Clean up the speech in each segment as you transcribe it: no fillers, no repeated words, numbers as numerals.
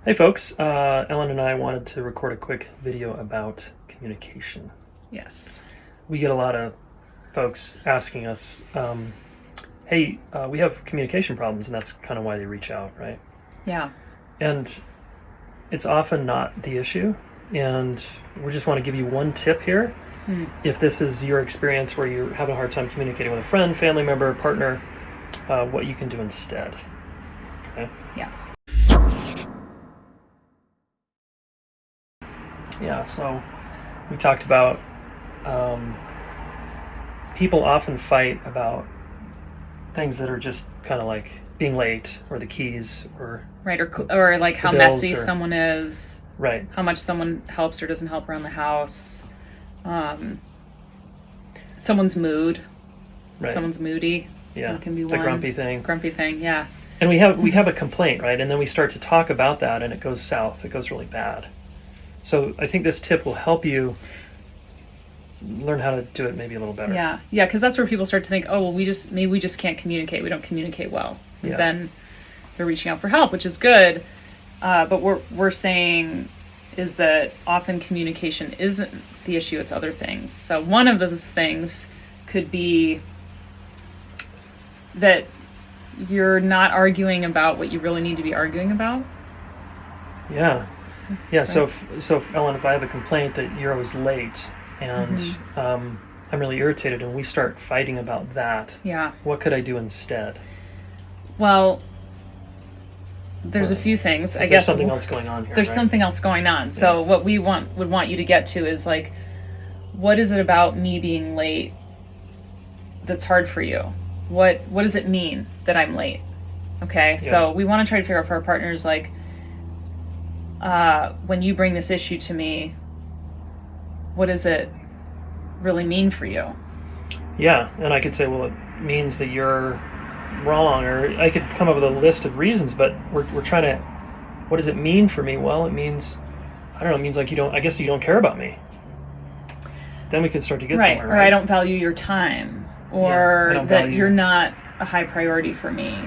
Hey folks, Ellen and I wanted to record a quick video about communication. Yes. We get a lot of folks asking us, hey, we have communication problems, and that's kind of why they reach out, right? Yeah. And it's often not the issue, and we just want to give you one tip here. If this is your experience where you're having a hard time communicating with a friend, family member, partner, what you can do instead. Okay? Yeah. Yeah, so we talked about people often fight about things that are just kind of like being late or the keys or Right. Or like how messy someone is, right, how much someone helps or doesn't help around the house, someone's mood, right. someone's moody. Yeah, That can be the one. grumpy thing. Grumpy thing, yeah. And we have a complaint, right? And then we start to talk about that, and it goes south. It goes really bad. So I think this tip will help you learn how to do it maybe a little better. Yeah, yeah, because that's where people start to think, oh, well, maybe we just can't communicate. We don't communicate well. And then they're reaching out for help, which is good. But what we're saying is that often communication isn't the issue, it's other things. So one of those things could be that you're not arguing about what you really need to be arguing about. Yeah. Yeah, so if Ellen, if I have a complaint that you're always late and I'm really irritated and we start fighting about that, Yeah. what could I do instead? Well, there's a few things. I guess there's something else going on here. There's right? something else going on. So what we would want you to get to is like, what is it about me being late that's hard for you? What does it mean that I'm late? Okay, so we want to try to figure out for our partners, like, when you bring this issue to me, what does it really mean for you? Yeah, and I could say, well, it means that you're wrong, or I could come up with a list of reasons, but we're trying to, what does it mean for me? Well, it means, I don't know, it means like I guess you don't care about me. Then we can start to get somewhere, right? Or I don't value your time, or that you're not a high priority for me.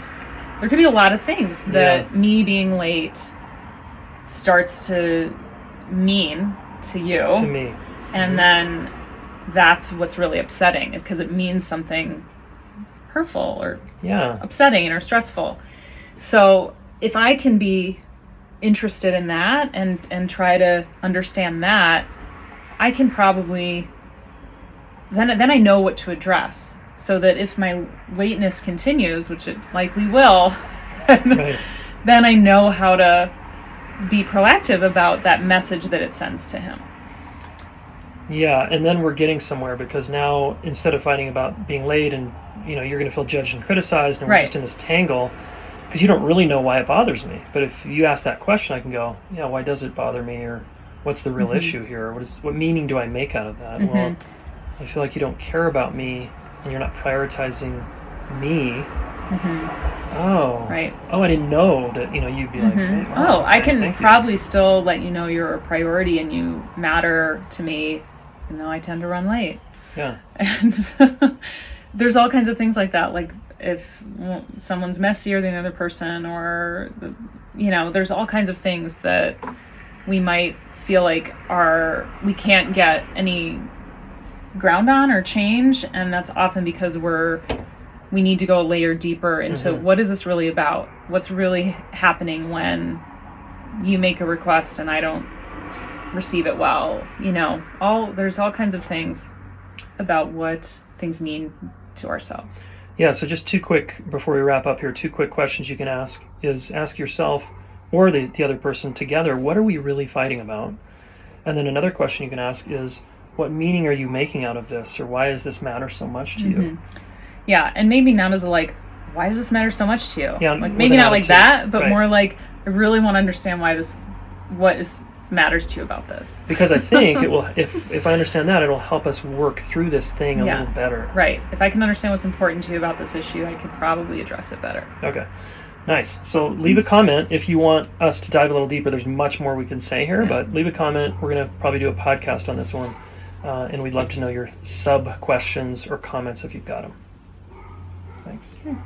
There could be a lot of things that me being late starts to mean to you. To me. And then that's what's really upsetting, is because it means something hurtful or upsetting or stressful. So if I can be interested in that and try to understand that, I can probably then I know what to address, so that if my lateness continues, which it likely will, then I know how to be proactive about that message that it sends to him. Yeah, and then we're getting somewhere, because now instead of fighting about being late and you're going to feel judged and criticized, and we're just in this tangle because you don't really know why it bothers me. But if you ask that question, I can go, yeah, why does it bother me, or what's the real issue here? What meaning do I make out of that? Well, I feel like you don't care about me and you're not prioritizing me. Oh, right. Oh, I didn't know that. You'd be like, hey, wow, I can probably still let you know you're a priority and you matter to me, even though I tend to run late. Yeah. And there's all kinds of things like that. Like if someone's messier than the other person, or there's all kinds of things that we might feel like we can't get any ground on or change, and that's often because we need to go a layer deeper into what is this really about? What's really happening when you make a request and I don't receive it well? There's all kinds of things about what things mean to ourselves. Yeah, so just before we wrap up here, 2 quick questions you can ask is ask yourself or the other person together, what are we really fighting about? And then another question you can ask is, what meaning are you making out of this, or why does this matter so much to you? Yeah, and maybe not as why does this matter so much to you? Yeah, like maybe not like that, but more like, I really want to understand what matters to you about this. Because I think it will, if I understand that, it'll help us work through this thing a little better. Right. If I can understand what's important to you about this issue, I could probably address it better. Okay. Nice. So leave a comment if you want us to dive a little deeper. There's much more we can say here, but leave a comment. We're going to probably do a podcast on this one. And we'd love to know your sub-questions or comments if you've got them. Thanks. Sure.